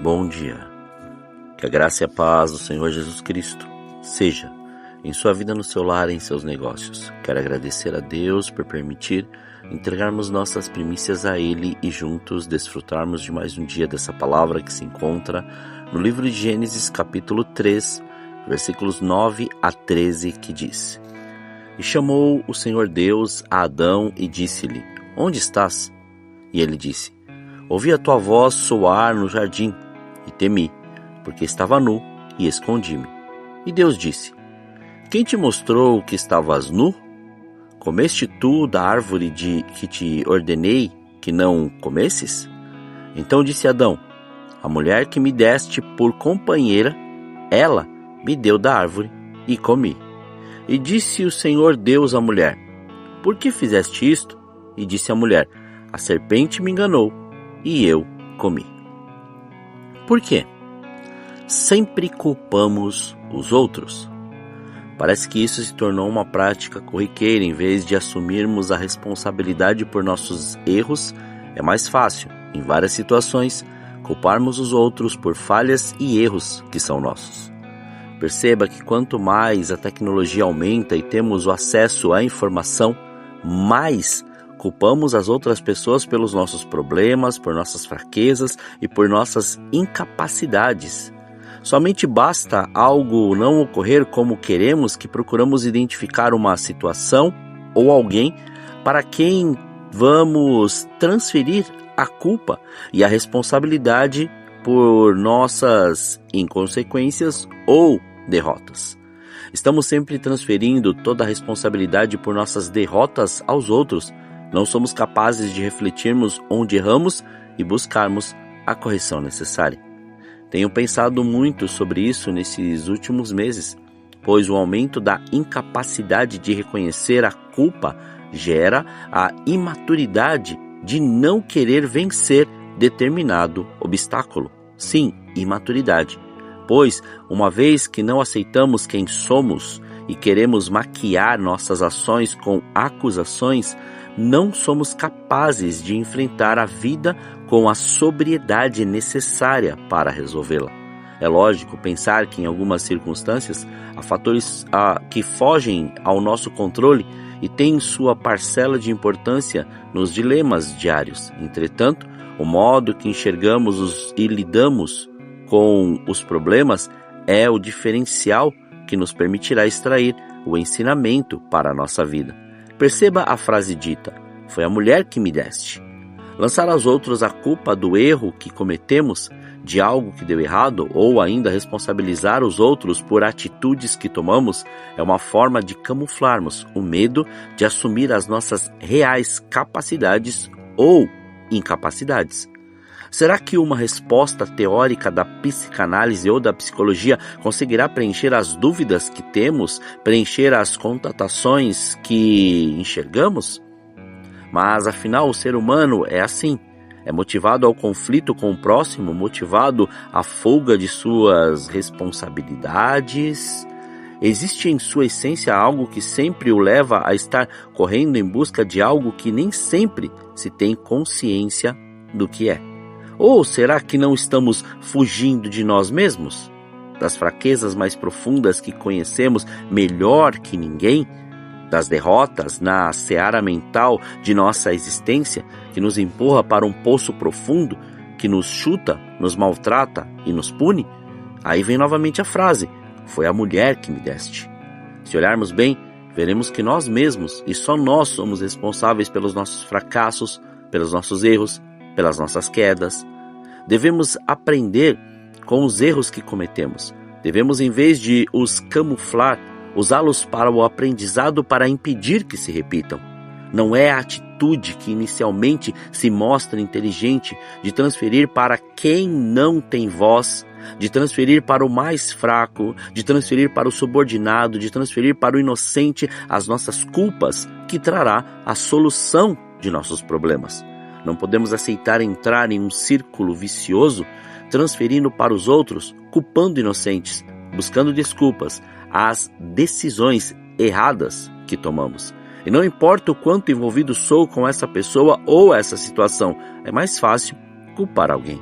Bom dia. Que a graça e a paz do Senhor Jesus Cristo seja em sua vida, no seu lar, em seus negócios. Quero agradecer a Deus por permitir entregarmos nossas primícias a Ele e juntos desfrutarmos de mais um dia dessa palavra que se encontra no livro de Gênesis, capítulo 3, versículos 9 a 13, que diz: E chamou o Senhor Deus a Adão e disse-lhe: Onde estás? E ele disse: Ouvi a tua voz soar no jardim, e temi, porque estava nu, e escondi-me. E Deus disse: Quem te mostrou que estavas nu? Comeste tu da árvore que te ordenei que não comesses? Então disse Adão: A mulher que me deste por companheira, ela me deu da árvore, e comi. E disse o Senhor Deus à mulher: Por que fizeste isto? E disse a mulher: A serpente me enganou, e eu comi. Por quê? Sempre culpamos os outros. Parece que isso se tornou uma prática corriqueira. Em vez de assumirmos a responsabilidade por nossos erros, é mais fácil, em várias situações, culparmos os outros por falhas e erros que são nossos. Perceba que quanto mais a tecnologia aumenta e temos o acesso à informação, mais culpamos as outras pessoas pelos nossos problemas, por nossas fraquezas e por nossas incapacidades. Somente basta algo não ocorrer como queremos que procuramos identificar uma situação ou alguém para quem vamos transferir a culpa e a responsabilidade por nossas inconsequências ou derrotas. Estamos sempre transferindo toda a responsabilidade por nossas derrotas aos outros. Não somos capazes de refletirmos onde erramos e buscarmos a correção necessária. Tenho pensado muito sobre isso nesses últimos meses, pois o aumento da incapacidade de reconhecer a culpa gera a imaturidade de não querer vencer determinado obstáculo. Sim, imaturidade. Pois, uma vez que não aceitamos quem somos e queremos maquiar nossas ações com acusações, não somos capazes de enfrentar a vida com a sobriedade necessária para resolvê-la. É lógico pensar que em algumas circunstâncias há fatores que fogem ao nosso controle e têm sua parcela de importância nos dilemas diários. Entretanto, o modo que enxergamos e lidamos com os problemas é o diferencial que nos permitirá extrair o ensinamento para a nossa vida. Perceba a frase dita: Foi a mulher que me deste. Lançar aos outros a culpa do erro que cometemos, de algo que deu errado, ou ainda responsabilizar os outros por atitudes que tomamos, é uma forma de camuflarmos o medo de assumir as nossas reais capacidades ou incapacidades. Será que uma resposta teórica da psicanálise ou da psicologia conseguirá preencher as dúvidas que temos, preencher as constatações que enxergamos? Mas afinal o ser humano é assim, é motivado ao conflito com o próximo, motivado à fuga de suas responsabilidades. Existe em sua essência algo que sempre o leva a estar correndo em busca de algo que nem sempre se tem consciência do que é. Ou será que não estamos fugindo de nós mesmos? Das fraquezas mais profundas que conhecemos melhor que ninguém? Das derrotas na seara mental de nossa existência, que nos empurra para um poço profundo, que nos chuta, nos maltrata e nos pune? Aí vem novamente a frase: Foi a mulher que me deste. Se olharmos bem, veremos que nós mesmos e só nós somos responsáveis pelos nossos fracassos, pelos nossos erros, pelas nossas quedas. Devemos aprender com os erros que cometemos. Devemos, em vez de os camuflar, usá-los para o aprendizado para impedir que se repitam. Não é a atitude que inicialmente se mostra inteligente de transferir para quem não tem voz, de transferir para o mais fraco, de transferir para o subordinado, de transferir para o inocente as nossas culpas, que trará a solução de nossos problemas. Não podemos aceitar entrar em um círculo vicioso, transferindo para os outros, culpando inocentes, buscando desculpas às decisões erradas que tomamos. E não importa o quanto envolvido sou com essa pessoa ou essa situação, é mais fácil culpar alguém.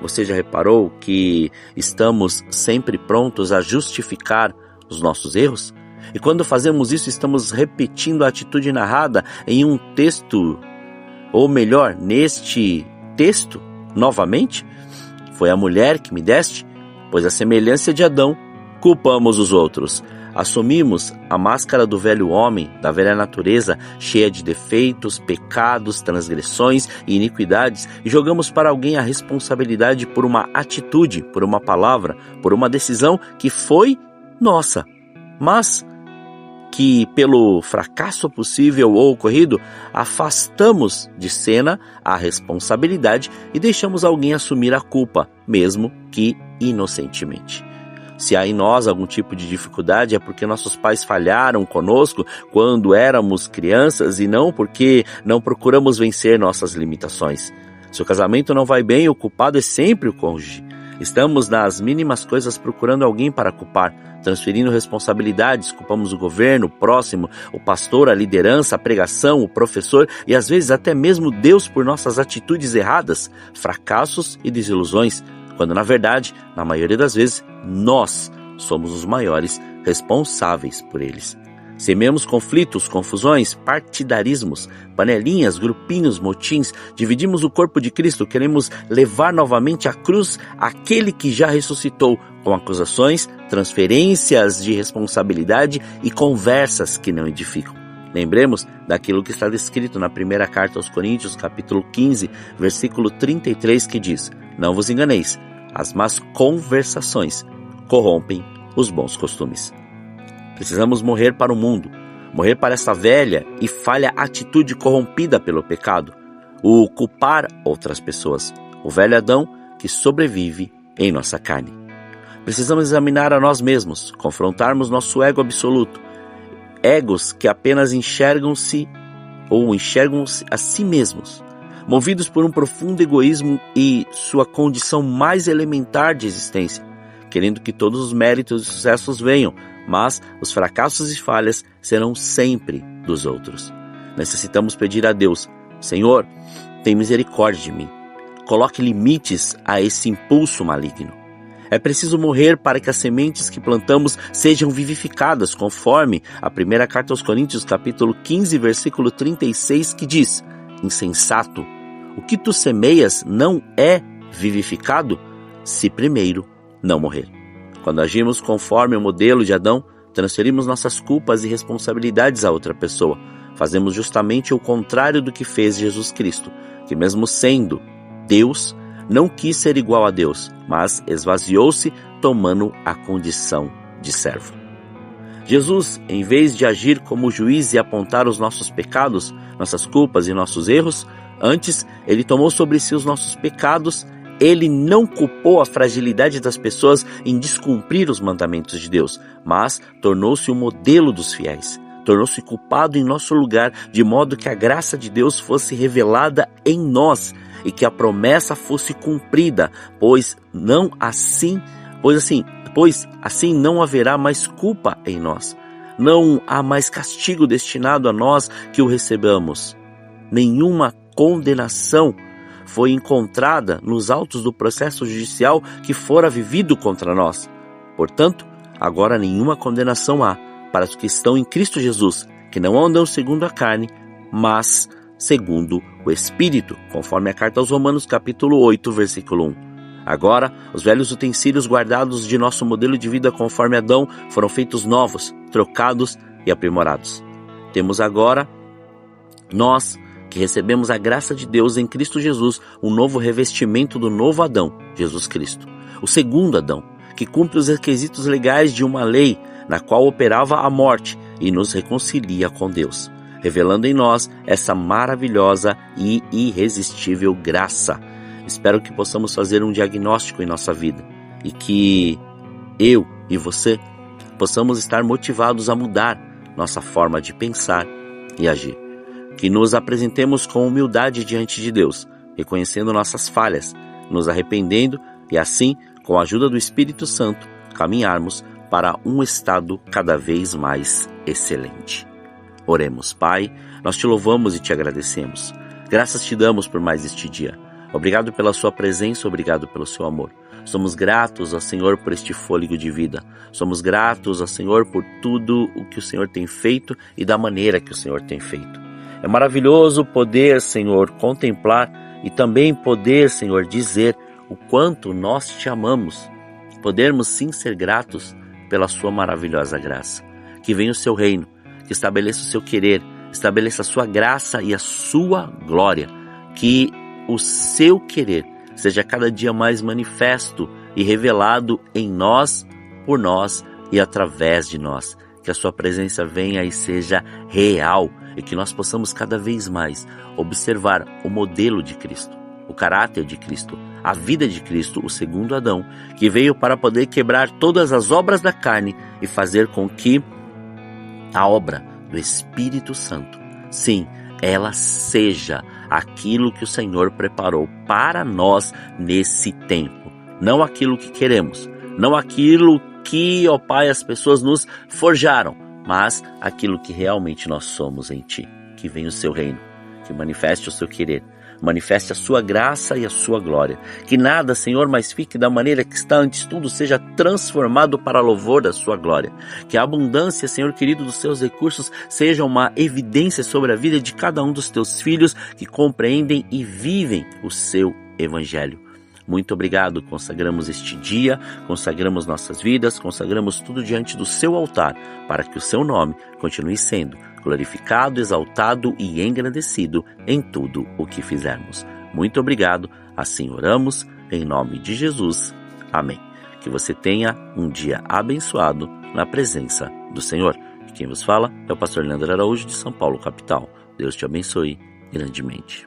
Você já reparou que estamos sempre prontos a justificar os nossos erros? E quando fazemos isso, estamos repetindo a atitude narrada em um texto, ou melhor, neste texto, novamente? Foi a mulher que me deste? Pois a semelhança de Adão, culpamos os outros. Assumimos a máscara do velho homem, da velha natureza, cheia de defeitos, pecados, transgressões e iniquidades, e jogamos para alguém a responsabilidade por uma atitude, por uma palavra, por uma decisão que foi nossa, mas que pelo fracasso possível ou ocorrido, afastamos de cena a responsabilidade e deixamos alguém assumir a culpa, mesmo que inocentemente. Se há em nós algum tipo de dificuldade, é porque nossos pais falharam conosco quando éramos crianças e não porque não procuramos vencer nossas limitações. Se o casamento não vai bem, o culpado é sempre o cônjuge. Estamos nas mínimas coisas procurando alguém para culpar, transferindo responsabilidades, culpamos o governo, o próximo, o pastor, a liderança, a pregação, o professor e às vezes até mesmo Deus por nossas atitudes erradas, fracassos e desilusões, quando na verdade, na maioria das vezes, nós somos os maiores responsáveis por eles. Semeamos conflitos, confusões, partidarismos, panelinhas, grupinhos, motins, dividimos o corpo de Cristo, queremos levar novamente à cruz aquele que já ressuscitou, com acusações, transferências de responsabilidade e conversas que não edificam. Lembremos daquilo que está descrito na primeira carta aos Coríntios, capítulo 15, versículo 33, que diz: "Não vos enganeis, as más conversações corrompem os bons costumes." Precisamos morrer para o mundo, morrer para essa velha e falha atitude corrompida pelo pecado, o culpar outras pessoas, o velho Adão que sobrevive em nossa carne. Precisamos examinar a nós mesmos, confrontarmos nosso ego absoluto, egos que apenas enxergam-se ou enxergam a si mesmos, movidos por um profundo egoísmo e sua condição mais elementar de existência, querendo que todos os méritos e sucessos venham, mas os fracassos e falhas serão sempre dos outros. Necessitamos pedir a Deus: Senhor, tem misericórdia de mim. Coloque limites a esse impulso maligno. É preciso morrer para que as sementes que plantamos sejam vivificadas, conforme a primeira carta aos Coríntios, capítulo 15, versículo 36, que diz: Insensato, o que tu semeias não é vivificado, se primeiro não morrer. Quando agimos conforme o modelo de Adão, transferimos nossas culpas e responsabilidades a outra pessoa. Fazemos justamente o contrário do que fez Jesus Cristo, que mesmo sendo Deus, não quis ser igual a Deus, mas esvaziou-se, tomando a condição de servo. Jesus, em vez de agir como juiz e apontar os nossos pecados, nossas culpas e nossos erros, antes ele tomou sobre si os nossos pecados. Ele não culpou a fragilidade das pessoas em descumprir os mandamentos de Deus, mas tornou-se o modelo dos fiéis. Tornou-se culpado em nosso lugar, de modo que a graça de Deus fosse revelada em nós e que a promessa fosse cumprida, pois assim não haverá mais culpa em nós. Não há mais castigo destinado a nós que o recebamos. Nenhuma condenação foi encontrada nos autos do processo judicial que fora vivido contra nós. Portanto, agora nenhuma condenação há para os que estão em Cristo Jesus, que não andam segundo a carne, mas segundo o Espírito, conforme a carta aos Romanos, capítulo 8, versículo 1. Agora, os velhos utensílios guardados de nosso modelo de vida conforme Adão foram feitos novos, trocados e aprimorados. Temos agora, nós, que recebemos a graça de Deus em Cristo Jesus, um novo revestimento do novo Adão, Jesus Cristo. O segundo Adão, que cumpre os requisitos legais de uma lei, na qual operava a morte e nos reconcilia com Deus, revelando em nós essa maravilhosa e irresistível graça. Espero que possamos fazer um diagnóstico em nossa vida e que eu e você possamos estar motivados a mudar nossa forma de pensar e agir. Que nos apresentemos com humildade diante de Deus, reconhecendo nossas falhas, nos arrependendo e assim, com a ajuda do Espírito Santo, caminharmos para um estado cada vez mais excelente. Oremos. Pai, nós te louvamos e te agradecemos. Graças te damos por mais este dia. Obrigado pela sua presença, obrigado pelo seu amor. Somos gratos ao Senhor por este fôlego de vida. Somos gratos ao Senhor por tudo o que o Senhor tem feito e da maneira que o Senhor tem feito. É maravilhoso poder, Senhor, contemplar e também poder, Senhor, dizer o quanto nós te amamos. Podermos sim ser gratos pela sua maravilhosa graça. Que venha o seu reino, que estabeleça o seu querer, estabeleça a sua graça e a sua glória. Que o seu querer seja cada dia mais manifesto e revelado em nós, por nós e através de nós. Que a sua presença venha e seja real e que nós possamos cada vez mais observar o modelo de Cristo, o caráter de Cristo, a vida de Cristo, o segundo Adão, que veio para poder quebrar todas as obras da carne e fazer com que a obra do Espírito Santo, sim, ela seja aquilo que o Senhor preparou para nós nesse tempo. Não aquilo que queremos, não aquilo que, ó Pai, as pessoas nos forjaram, mas aquilo que realmente nós somos em Ti. Que venha o Seu reino, que manifeste o Seu querer, manifeste a Sua graça e a Sua glória. Que nada, Senhor, mais fique da maneira que está antes, tudo seja transformado para louvor da Sua glória. Que a abundância, Senhor querido, dos Seus recursos seja uma evidência sobre a vida de cada um dos Teus filhos que compreendem e vivem o Seu Evangelho. Muito obrigado, consagramos este dia, consagramos nossas vidas, consagramos tudo diante do Seu altar, para que o Seu nome continue sendo glorificado, exaltado e engrandecido em tudo o que fizermos. Muito obrigado, assim oramos, em nome de Jesus. Amém. Que você tenha um dia abençoado na presença do Senhor. Quem vos fala é o pastor Leandro Araújo de São Paulo, capital. Deus te abençoe grandemente.